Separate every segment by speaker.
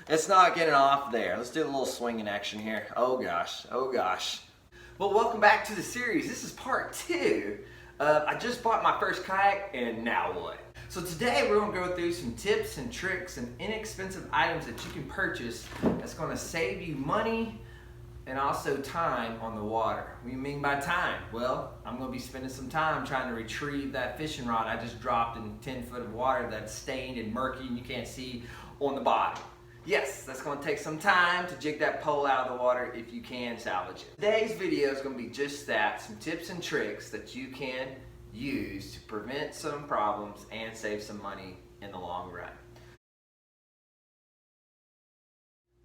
Speaker 1: It's not getting off there. Let's do a little swinging action here. Oh gosh, oh gosh. Well, welcome back to the series. This is part 2. I just bought my first kayak, and now what? So today we're going to go through some tips and tricks and inexpensive items that you can purchase that's going to save you money and also time on the water. What do you mean by time? Well, I'm going to be spending some time trying to retrieve that fishing rod I just dropped in 10 foot of water that's stained and murky and you can't see on the bottom. Yes, that's going to take some time to jig that pole out of the water if you can salvage it. Today's video is going to be just that, some tips and tricks that you can use to prevent some problems and save some money in the long run.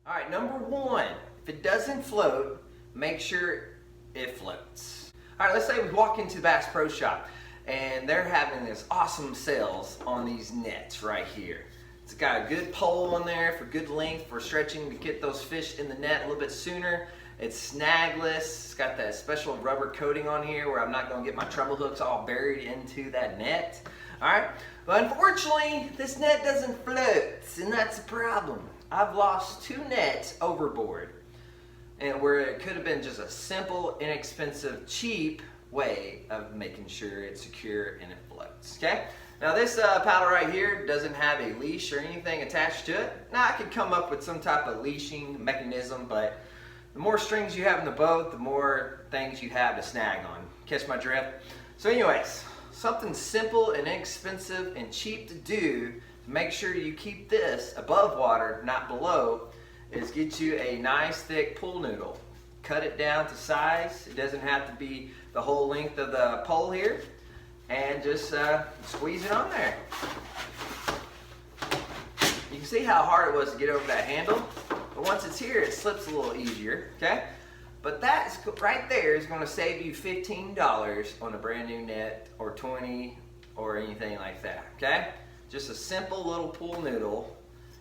Speaker 1: All right, number 1, if it doesn't float, make sure it floats. All right, let's say we walk into Bass Pro Shop and they're having this awesome sales on these nets right here. It's got a good pole on there for good length for stretching to get those fish in the net a little bit sooner. It's snagless. It's got that special rubber coating on here where I'm not going to get my treble hooks all buried into that net. All right, but unfortunately, this net doesn't float, and that's a problem. I've lost 2 nets overboard, and where it could have been just a simple, inexpensive, cheap way of making sure it's secure and it floats. Okay. Now this paddle right here doesn't have a leash or anything attached to it. Now I could come up with some type of leashing mechanism, but the more strings you have in the boat, the more things you have to snag on. Catch my drift? So anyways, something simple and inexpensive and cheap to do to make sure you keep this above water, not below, is get you a nice thick pool noodle. Cut it down to size. It doesn't have to be the whole length of the pole here. And just squeeze it on there. You can see how hard it was to get over that handle, but once it's here, it slips a little easier, okay? But that right there is going to save you $15 on a brand new net, or $20, or anything like that, okay? Just a simple little pool noodle.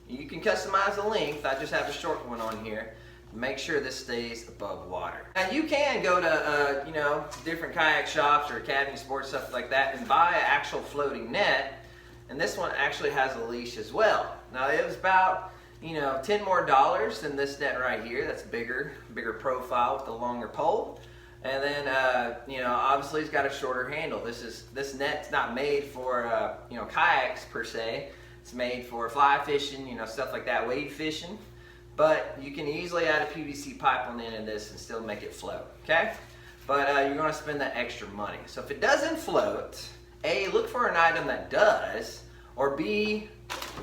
Speaker 1: You can customize the length. I just have a short one on here. Make sure this stays above water. Now you can go to different kayak shops or Academy Sports, stuff like that, and buy an actual floating net. And this one actually has a leash as well. Now it was about $10 more than this net right here. That's bigger profile with a longer pole. And then obviously it's got a shorter handle. This net's not made for kayaks per se. It's made for fly fishing, stuff like that, wade fishing. But you can easily add a PVC pipe on the end of this and still make it float, okay? But you're going to spend that extra money. So if it doesn't float, A, look for an item that does, or B,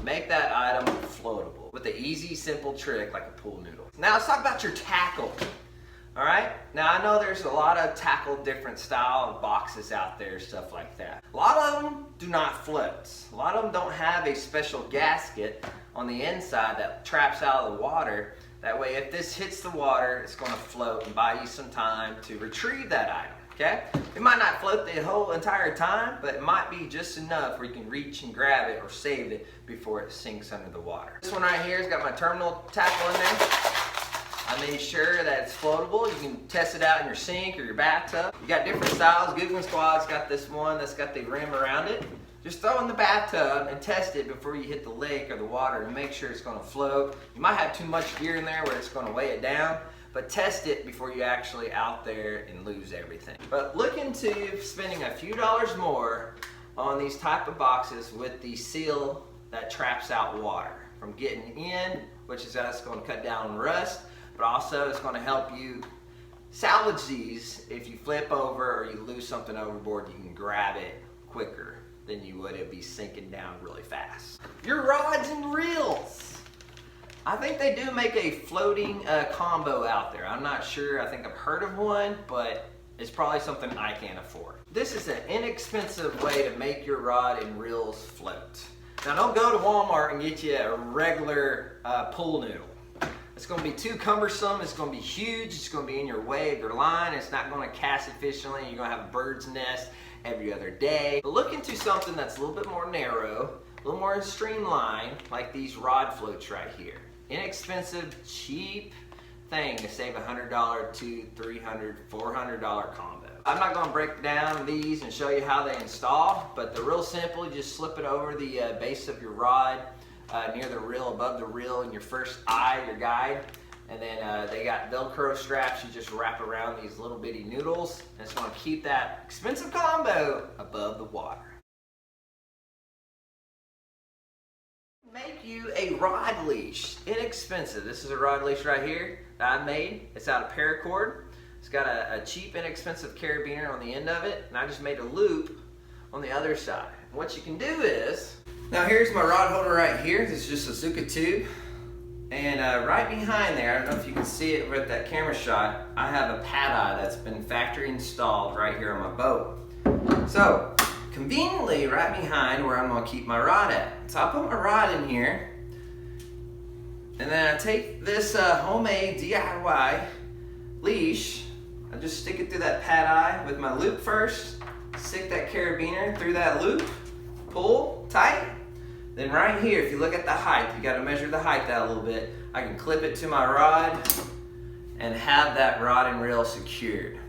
Speaker 1: make that item floatable with an easy, simple trick like a pool noodle. Now let's talk about your tackle, all right? Now I know there's a lot of tackle, different style of boxes out there, stuff like that. A lot of them do not float. A lot of them don't have a special gasket on the inside that traps out of the water. That way if this hits the water, it's going to float and buy you some time to retrieve that item, okay? It might not float the whole entire time, but it might be just enough where you can reach and grab it or save it before it sinks under the water. This one right here has got my terminal tackle in there. I made sure that it's floatable. You can test it out in your sink or your bathtub. You got different styles. Googling Squad's got this one that's got the rim around it. Just throw it in the bathtub and test it before you hit the lake or the water and make sure it's going to float. You might have too much gear in there where it's going to weigh it down, but test it before you actually out there and lose everything. But look into spending a few dollars more on these type of boxes with the seal that traps out water from getting in, which is that's going to cut down on rust, but also it's going to help you salvage these. If you flip over or you lose something overboard, you can grab it quicker than you would it be sinking down really fast. Your rods and reels. I think they do make a floating combo out there. I'm not sure. I think I've heard of one, but it's probably something I can't afford. This is an inexpensive way to make your rod and reels float. Now don't go to Walmart and get you a regular pool noodle. It's going to be too cumbersome. It's going to be huge. It's going to be in your way of your line. It's not going to cast efficiently. You're going to have a bird's nest every other day. But look into something that's a little bit more narrow, a little more streamlined, like these rod floats right here. Inexpensive, cheap thing to save $100 to $300, $400 combo. I'm not going to break down these and show you how they install, but they're real simple. You just slip it over the base of your rod. near the reel, above the reel, in your first eye, your guide. And then they got Velcro straps you just wrap around these little bitty noodles. And it's going to keep that expensive combo above the water. Make you a rod leash. Inexpensive. This is a rod leash right here that I made. It's out of paracord. It's got a cheap, inexpensive carabiner on the end of it. And I just made a loop on the other side. And what you can do is, now here's my rod holder right here. This is just a Zuka tube. And right behind there, I don't know if you can see it with that camera shot, I have a pad eye that's been factory installed right here on my boat. So, conveniently right behind where I'm going to keep my rod at. So I put my rod in here, and then I take this homemade DIY leash, I just stick it through that pad eye with my loop first, stick that carabiner through that loop, pull tight. Then right here, if you look at the height, you got to measure the height out a little bit. I can clip it to my rod and have that rod and reel secured.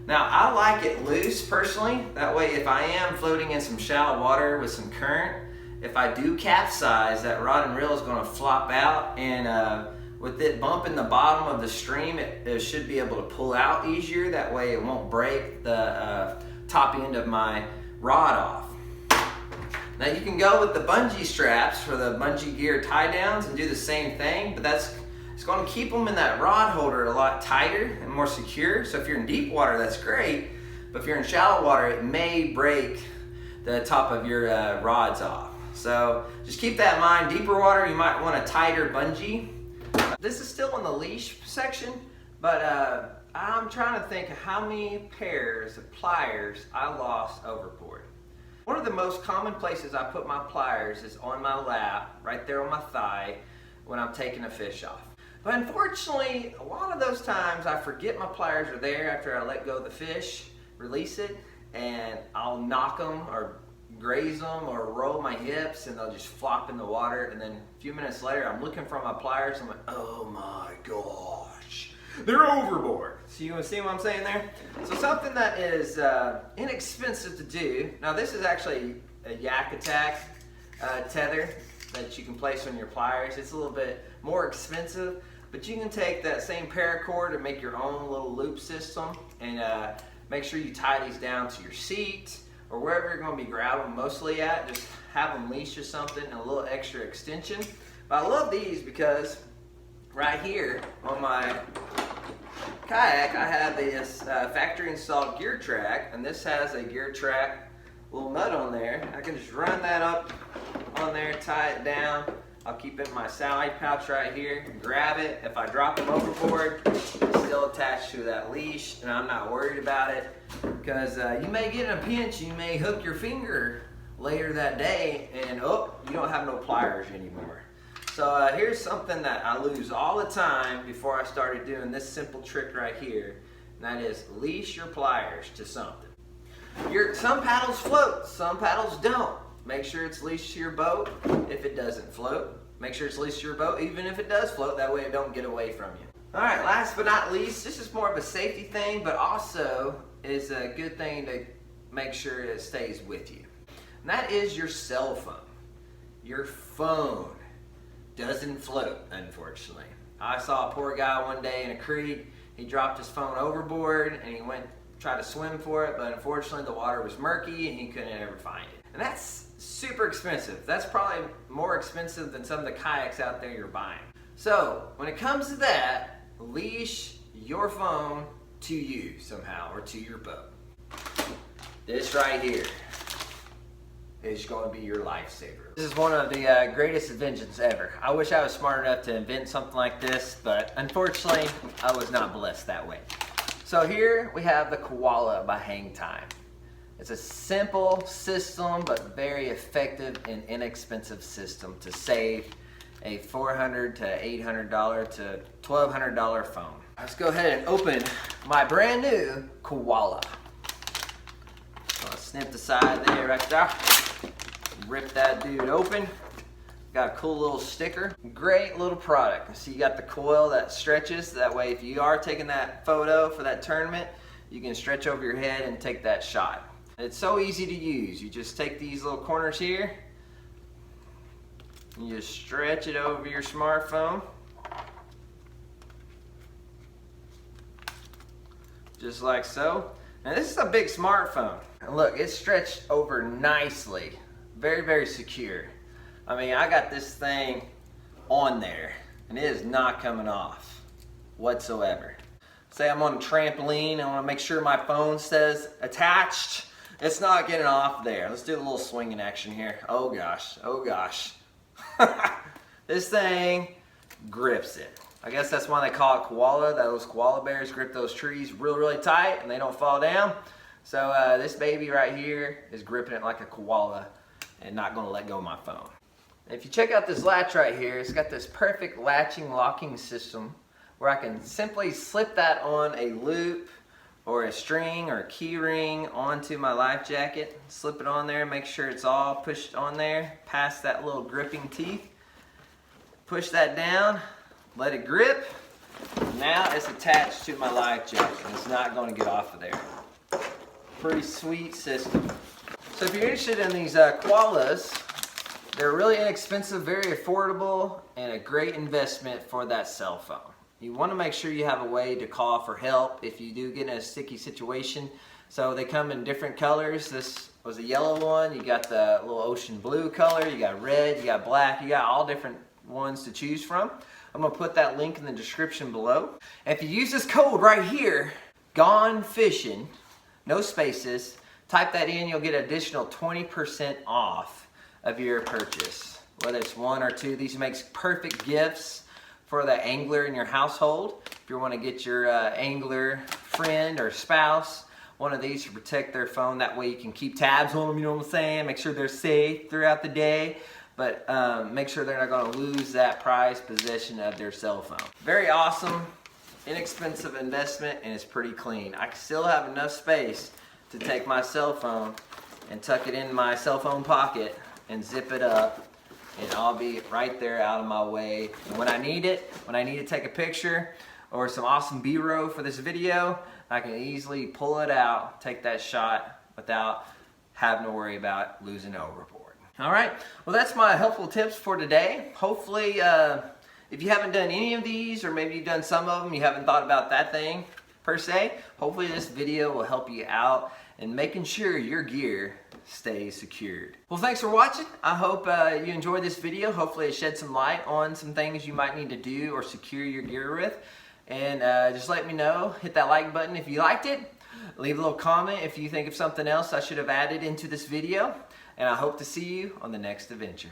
Speaker 1: Now, I like it loose personally. That way, if I am floating in some shallow water with some current, if I do capsize, that rod and reel is going to flop out, and with it bumping the bottom of the stream, it should be able to pull out easier. That way, it won't break the top end of my rod off. Now you can go with the bungee straps for the bungee gear tie downs and do the same thing, but it's going to keep them in that rod holder a lot tighter and more secure. So if you're in deep water, that's great, but if you're in shallow water, it may break the top of your rods off. So just keep that in mind. Deeper water, you might want a tighter bungee. This is still in the leash section, but I'm trying to think of how many pairs of pliers I lost overboard. One of the most common places I put my pliers is on my lap, right there on my thigh, when I'm taking a fish off. But unfortunately, a lot of those times I forget my pliers are there after I let go of the fish, release it, and I'll knock them or graze them or roll my hips, and they'll just flop in the water. And then a few minutes later, I'm looking for my pliers. I'm like, oh my gosh, they're overboard. So you see what I'm saying there? So something that is inexpensive to do. Now this is actually a Yak Attack tether that you can place on your pliers. It's a little bit more expensive, but you can take that same paracord and make your own little loop system, and make sure you tie these down to your seat or wherever you're going to be grabbing mostly at. Just have them leash or something, and a little extra extension. But I love these because right here on my kayak, I have this factory installed gear track, and this has a gear track little nut on there. I can just run that up on there, tie it down. I'll keep it in my side pouch right here, grab it. If I drop them overboard, it's still attached to that leash, and I'm not worried about it, because you may get in a pinch, you may hook your finger later that day, and oh, you don't have no pliers anymore. So here's something that I lose all the time before I started doing this simple trick right here, and that is leash your pliers to something. Some paddles float, some paddles don't. Make sure it's leashed to your boat if it doesn't float. Make sure it's leashed to your boat even if it does float, that way it don't get away from you. Alright, last but not least, this is more of a safety thing, but also is a good thing to make sure it stays with you. And that is your cell phone. Your phone doesn't float, unfortunately. I saw a poor guy one day in a creek. He dropped his phone overboard and he went try to swim for it, but unfortunately the water was murky and he couldn't ever find it. And that's super expensive. That's probably more expensive than some of the kayaks out there you're buying. So when it comes to that, leash your phone to you somehow, or to your boat. This right here is going to be your lifesaver. This is one of the greatest inventions ever. I wish I was smart enough to invent something like this, but unfortunately I was not blessed that way. So here we have the Koala by Hang Time. It's a simple system, but very effective and inexpensive system to save a $400 to $800 to $1,200 phone. Let's go ahead and open my brand new Koala. I'll snip the side there, right there. Rip that dude open. Got a cool little sticker. Great little product. So you got the coil that stretches. That way if you are taking that photo for that tournament, you can stretch over your head and take that shot. It's so easy to use. You just take these little corners here, You just stretch it over your smartphone. Just like so. Now this is a big smartphone. And look, it's stretched over nicely. Very, very secure. I mean, I got this thing on there and it is not coming off whatsoever. Say I'm on a trampoline, I want to make sure my phone stays attached. It's not getting off there. Let's do a little swinging action here. Oh gosh, oh gosh. This thing grips it. I guess that's why they call it koala. Those koala bears grip those trees really, really tight and they don't fall down. So this baby right here is gripping it like a koala and not going to let go of my phone. If you check out this latch right here, it's got this perfect latching locking system where I can simply slip that on a loop or a string or a key ring onto my life jacket. Slip it on there, make sure it's all pushed on there past that little gripping teeth. Push that down, let it grip. Now it's attached to my life jacket and it's not going to get off of there. Pretty sweet system. So if you're interested in these koalas, they're really inexpensive, very affordable, and a great investment for that cell phone. You want to make sure you have a way to call for help if you do get in a sticky situation. So they come in different colors. This was a yellow one. You got the little ocean blue color. You got red. You got black. You got all different ones to choose from. I'm going to put that link in the description below. If you use this code right here, Gone Fishing, no spaces, type that in, you'll get an additional 20% off of your purchase. Whether it's one or two, these makes perfect gifts for the angler in your household. If you want to get your angler friend or spouse one of these to protect their phone, that way you can keep tabs on them, you know what I'm saying? Make sure they're safe throughout the day, but make sure they're not going to lose that prized possession of their cell phone. Very awesome, inexpensive investment, and it's pretty clean. I still have enough space to take my cell phone and tuck it in my cell phone pocket and zip it up, and I'll be right there out of my way. And when I need it, when I need to take a picture or some awesome B-roll for this video, I can easily pull it out, take that shot without having to worry about losing it overboard. All right, well that's my helpful tips for today. Hopefully, if you haven't done any of these, or maybe you've done some of them, you haven't thought about that thing per se, hopefully this video will help you out in making sure your gear stays secured. Well, thanks for watching. I hope you enjoyed this video. Hopefully it shed some light on some things you might need to do or secure your gear with. And just let me know. Hit that like button if you liked it. Leave a little comment if you think of something else I should have added into this video. And I hope to see you on the next adventure.